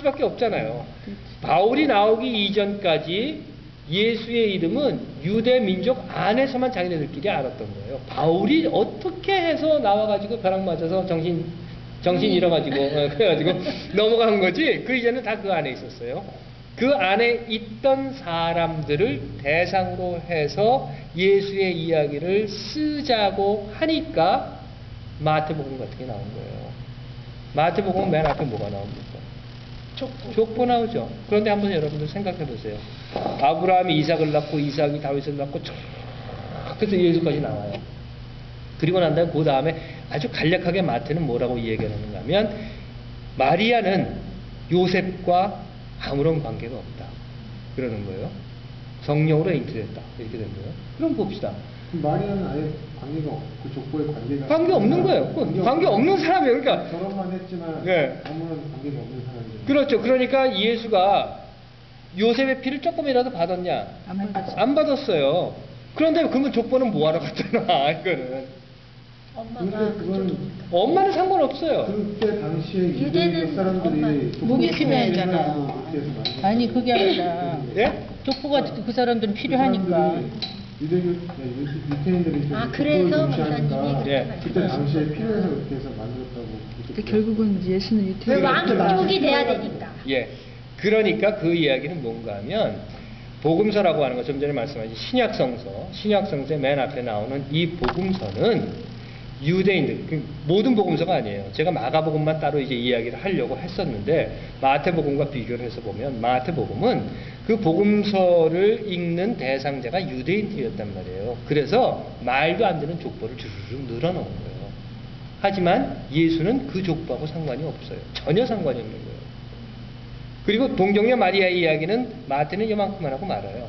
수밖에 없잖아요. 바울이 나오기 이전까지 예수의 이름은 유대 민족 안에서만 자기네들끼리 알았던 거예요. 바울이 어떻게 해서 나와가지고 벼락 맞아서 정신 잃어가지고 그래가지고 넘어간 거지. 그 이전은 다 그 안에 있었어요. 그 안에 있던 사람들을 대상으로 해서 예수의 이야기를 쓰자고 하니까 마태복음 같은 게 나온 거예요. 마태복음 맨 앞에 뭐가 나옵니까? 족보 나오죠. 그런데 한번 여러분들 생각해 보세요. 아브라함이 이삭을 낳고 이삭이 다윗을 낳고 쭉 해서 예수까지 나와요. 그리고 난 다음에 그 다음에 아주 간략하게 마태는 뭐라고 얘기하는가 하면 마리아는 요셉과 아무런 관계가 없다. 그러는 거예요. 성령으로 잉태됐다. 이렇게 된 거예요. 그럼 봅시다. 마리아는 아예 관계가 그 족보에 관계 없는 거예요. 관계 없는 사람이에요. 그러니까 결혼만 했지만 네. 아무런 관계가 없는 사람이에요. 그렇죠. 그러니까 예수가 요셉의 피를 조금이라도 받았냐? 안 받았어요. 그런데 그러면 족보는 뭐하러 갔잖아. 이거는. 엄마는 상관없어요. 그때 당시에 유대인의 사람들이 목이 필요하잖아. 아니 그게 아니라 예? 족보가 그 사람들은 필요하니까. 유태인들이 그래서 무시하니까 예. 그때 당시에 필요해서 그렇게 해서 만들었다고. 근데 결국은 예수는 유태인 왕족이 돼야 되니까. 예. 그러니까 그 이야기는 뭔가 하면 복음서라고 하는 거 좀 전에 말씀하신 신약성서의 맨 앞에 나오는 이 복음서는 유대인들, 모든 복음서가 아니에요. 제가 마가복음만 따로 이제 이야기를 하려고 했었는데 마태복음과 비교를 해서 보면 마태복음은 그 복음서를 읽는 대상자가 유대인들이었단 말이에요. 그래서 말도 안 되는 족보를 주르륵 늘어놓은 거예요. 하지만 예수는 그 족보하고 상관이 없어요. 전혀 상관이 없는 거예요. 그리고 동정녀 마리아의 이야기는 마태는 이만큼만 하고 말아요.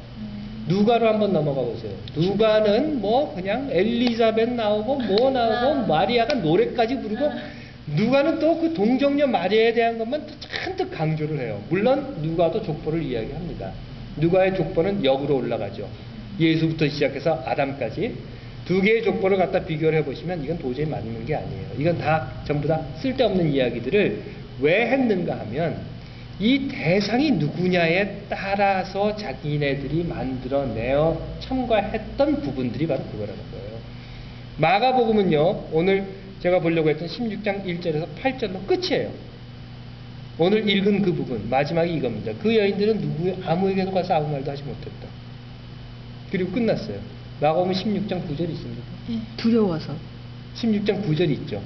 누가로 한번 넘어가 보세요. 누가는 뭐 그냥 엘리자벳 나오고 뭐 나오고 마리아가 노래까지 부르고 누가는 또 그 동정녀 마리아에 대한 것만 또 잔뜩 강조를 해요. 물론 누가도 족보를 이야기합니다. 누가의 족보는 역으로 올라가죠. 예수부터 시작해서 아담까지 두 개의 족보를 갖다 비교를 해보시면 이건 도저히 맞는 게 아니에요. 이건 다 전부 다 쓸데없는 이야기들을 왜 했는가 하면 이 대상이 누구냐에 따라서 자기네들이 만들어내어 첨가했던 부분들이 바로 그거라는 거예요. 마가복음은요, 오늘 제가 보려고 했던 16장 1절에서 8절로 끝이에요. 오늘 읽은 그 부분, 마지막이 이겁니다. 그 여인들은 아무에게도 가서 아무 말도 하지 못했다. 그리고 끝났어요. 마가복음 16장 9절이 있습니다. 두려워서 16장 9절이 있죠.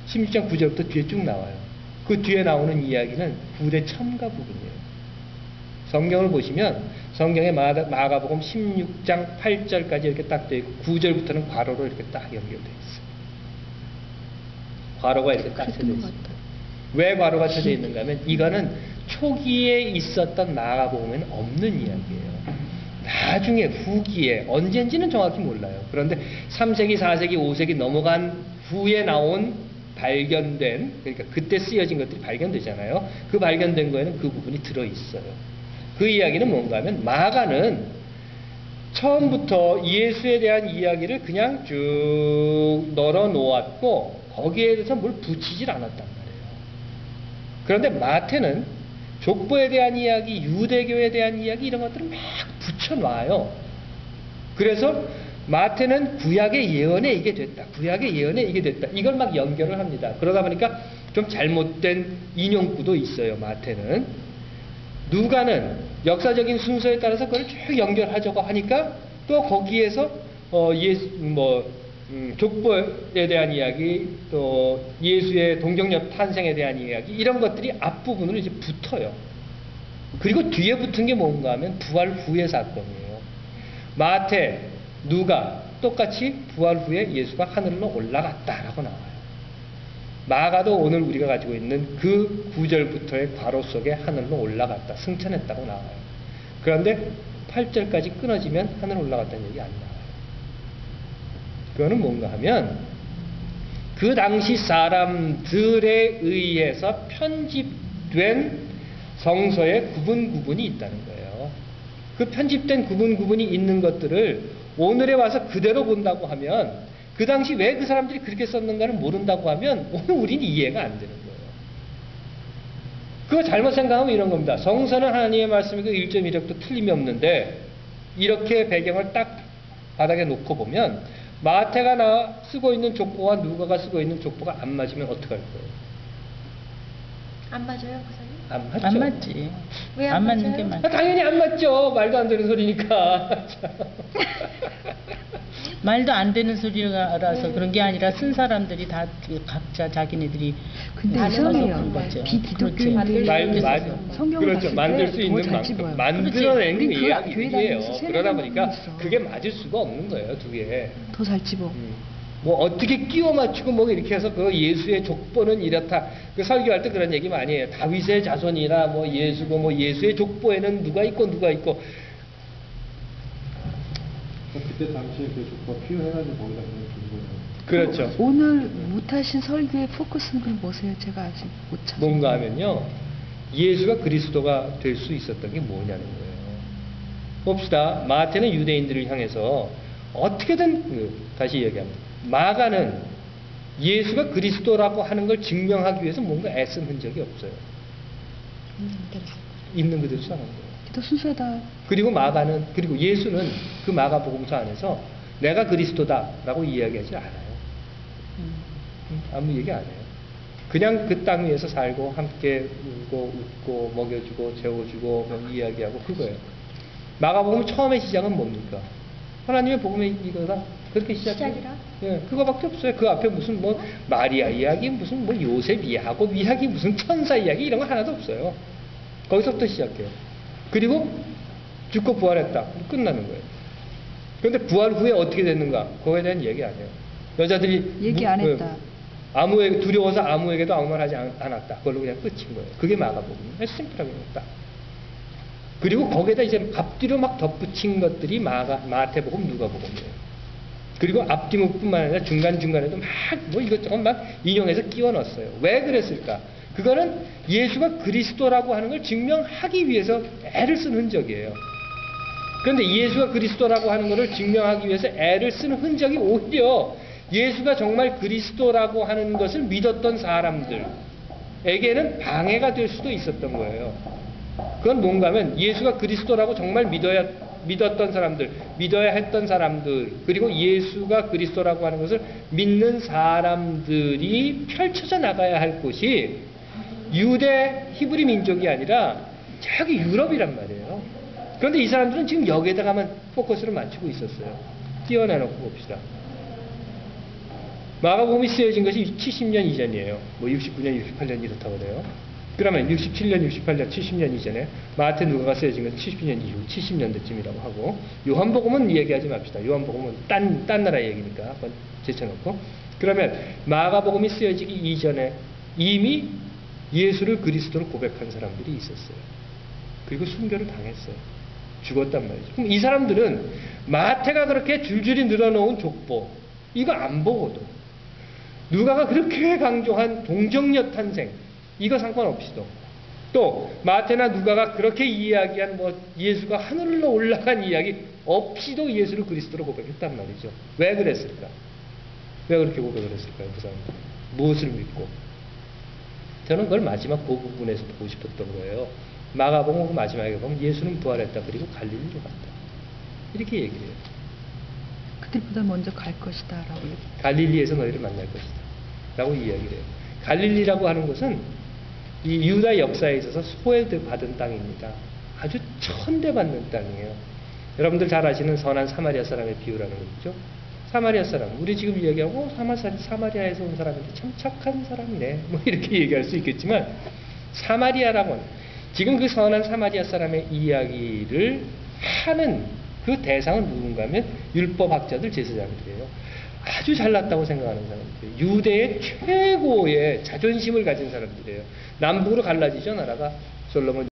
16장 9절부터 뒤에 쭉 나와요. 그 뒤에 나오는 이야기는 부대 첨가 부분이에요. 성경을 보시면 성경의 마가복음 16장 8절까지 이렇게 딱 되어 있고 9절부터는 괄호로 이렇게 딱 연결되어 있어요. 괄호가 이렇게 딱 쳐져 있어요. 왜 괄호가 쳐져 있는가 하면 이거는 초기에 있었던 마가복음에는 없는 이야기예요. 나중에 후기에 언젠지는 정확히 몰라요. 그런데 3세기, 4세기, 5세기 넘어간 후에 나온 발견된, 그러니까 그때 쓰여진 것들이 발견되잖아요. 그 발견된 거에는 그 부분이 들어있어요. 그 이야기는 뭔가 하면 마가는 처음부터 예수에 대한 이야기를 그냥 쭉 널어 놓았고 거기에 대해서 뭘 붙이질 않았단 말이에요. 그런데 마태는 족보에 대한 이야기, 유대교에 대한 이야기 이런 것들을 막 붙여놔요. 그래서 마태는 구약의 예언에 이게 됐다. 구약의 예언에 이게 됐다. 이걸 막 연결을 합니다. 그러다 보니까 좀 잘못된 인용구도 있어요. 마태는. 누가는 역사적인 순서에 따라서 그걸 쭉 연결하자고 하니까 또 거기에서 족보에 대한 이야기, 또 예수의 동정녀 탄생에 대한 이야기 이런 것들이 앞부분으로 이제 붙어요. 그리고 뒤에 붙은 게 뭔가 하면 부활 후의 사건이에요. 마태, 누가 똑같이 부활 후에 예수가 하늘로 올라갔다라고 나와요. 마가도 오늘 우리가 가지고 있는 그 9절부터의 괄호 속에 하늘로 올라갔다, 승천했다고 나와요. 그런데 8절까지 끊어지면 하늘 올라갔다는 얘기 안 나와요. 그거는 뭔가 하면 그 당시 사람들에 의해서 편집된 성서의 구분이 있다는 거예요. 그 편집된 구분이 있는 것들을 오늘에 와서 그대로 본다고 하면 그 당시 왜 그 사람들이 그렇게 썼는가를 모른다고 하면 오늘 우리는 이해가 안 되는 거예요. 그거 잘못 생각하면 이런 겁니다. 성서는 하나님의 말씀이고 1.1획도 틀림이 없는데 이렇게 배경을 딱 바닥에 놓고 보면 마태가 쓰고 있는 족보와 누가가 쓰고 있는 족보가 안 맞으면 어떡할 거예요? 안 맞아요, 목사님? 안 맞죠? 안 맞지. 왜 안 안 맞는 게 맞아요? 맞지. 당연히 안 맞죠. 말도 안 되는 소리니까. 말도 안 되는 소리가 알아서 그런 게 아니라 쓴 사람들이 다 각자 자기네들이 근데 다 써서 이상해요. 그런 거죠. 비기독교인들이 성경을 그렇죠. 봤을 만들 때 수 더 있는 잘 만큼 집어요. 만들어내는 그렇지. 우리 그 교회 이야기예요. 다니면서 세뇌 그러다 당하는 보니까 거 있어. 그게 맞을 수가 없는 거예요. 두 개. 더 잘 집어. 뭐 어떻게 끼워 맞추고 뭐 이렇게 해서 그 예수의 족보는 이렇다. 그 설교할 때 그런 얘기 많이 해요. 다윗의 자손이나 뭐 예수고 뭐 예수의 족보에는 누가 있고 누가 있고. 그때 당시에 그 족보 필요해가지고 거기다 그냥 준 거예요. 그렇죠. 오늘 못하신 설교의 포커스는 그럼 뭐세요? 제가 아직 못 찾았어요. 뭔가 하면요. 예수가 그리스도가 될 수 있었던 게 뭐냐는 거예요. 봅시다. 마태는 유대인들을 향해서 어떻게든 다시 얘기합니다. 마가는 예수가 그리스도라고 하는 걸 증명하기 위해서 뭔가 애쓴 흔적이 없어요. 있는 그대로 전한 거예요. 더 순수하다. 그리고 그리고 예수는 그 마가복음서 안에서 내가 그리스도다라고 이야기하지 않아요. 아무 얘기 안 해요. 그냥 그 땅 위에서 살고 함께 울고 웃고 먹여주고 재워주고 뭐 이야기하고 그거예요. 마가복음 처음의 시작은 뭡니까? 하나님의 복음의 이거다. 그렇게 시작해요. 시작이라? 예, 그거밖에 없어요. 그 앞에 무슨 뭐 마리아 이야기, 무슨 뭐 요셉 야곱 이야기, 무슨 천사 이야기 이런 거 하나도 없어요. 거기서부터 시작해요. 그리고 죽고 부활했다. 끝나는 거예요. 그런데 부활 후에 어떻게 됐는가? 그거에 대한 얘기 안 해요. 여자들이 얘기 안 했다. 두려워서 아무에게도 아무 말 하지 않았다. 그걸로 그냥 끝인 거예요. 그게 마가복음이에요. 심플하게 했다. 그리고 거기에다 이제 앞뒤로 막 덧붙인 것들이 마태복음, 누가복음이에요. 그리고 앞뒤뿐만 아니라 중간중간에도 막 뭐 이것저것 막 인용해서 끼워 넣었어요. 왜 그랬을까? 그거는 예수가 그리스도라고 하는 걸 증명하기 위해서 애를 쓴 흔적이에요. 그런데 예수가 그리스도라고 하는 것을 증명하기 위해서 애를 쓴 흔적이 오히려 예수가 정말 그리스도라고 하는 것을 믿었던 사람들에게는 방해가 될 수도 있었던 거예요. 그건 뭔가 하면 예수가 그리스도라고 정말 믿었던 사람들, 믿어야 했던 사람들, 그리고 예수가 그리스도라고 하는 것을 믿는 사람들이 펼쳐져 나가야 할 곳이 유대 히브리 민족이 아니라 저기 유럽이란 말이에요. 그런데 이 사람들은 지금 여기에다가만 포커스를 맞추고 있었어요. 띄어내놓고 봅시다. 마가복음이 쓰여진 것이 70년 이전이에요. 뭐 69년, 68년 이렇다고 그래요. 그러면 67년, 68년, 70년 이전에 마태, 누가가 쓰여진 건 70년 이후, 70년대쯤이라고 하고 요한복음은 얘기하지 맙시다. 요한복음은 딴 나라 얘기니까 한번 제쳐놓고 그러면 마가복음이 쓰여지기 이전에 이미 예수를 그리스도로 고백한 사람들이 있었어요. 그리고 순교를 당했어요. 죽었단 말이죠. 그럼 이 사람들은 마태가 그렇게 줄줄이 늘어놓은 족보 이거 안 보고도 누가가 그렇게 강조한 동정녀 탄생 이거 상관없이도 또 마태나 누가가 그렇게 이야기한 뭐 예수가 하늘로 올라간 이야기 없이도 예수를 그리스도로 고백했단 말이죠. 왜 그랬을까? 왜 그렇게 고백을 했을까요? 그 사람들 무엇을 믿고? 저는 그걸 마지막 그 부분에서 보고 싶었던 거예요. 마가복음 그 마지막에 보면 예수는 부활했다. 그리고 갈릴리로 갔다. 이렇게 얘기를 해요. 그들보다 먼저 갈 것이다 라고. 갈릴리에서 너희를 만날 것이다. 라고 이야기를 해요. 갈릴리라고 하는 것은 이 유다 역사에 있어서 소외받은 땅입니다. 아주 천대받는 땅이에요. 여러분들 잘 아시는 선한 사마리아 사람의 비유라는 거 있죠? 사마리아 사람, 우리 지금 얘기하고 사마리아에서 온 사람인데 참 착한 사람이네. 뭐 이렇게 얘기할 수 있겠지만 사마리아라고 하는 지금 그 선한 사마리아 사람의 이야기를 하는 그 대상은 누군가 하면 율법학자들, 제사장들이에요. 아주 잘났다고 생각하는 사람들이에요. 유대의 최고의 자존심을 가진 사람들이에요. 남북으로 갈라지죠, 나라가. 솔로몬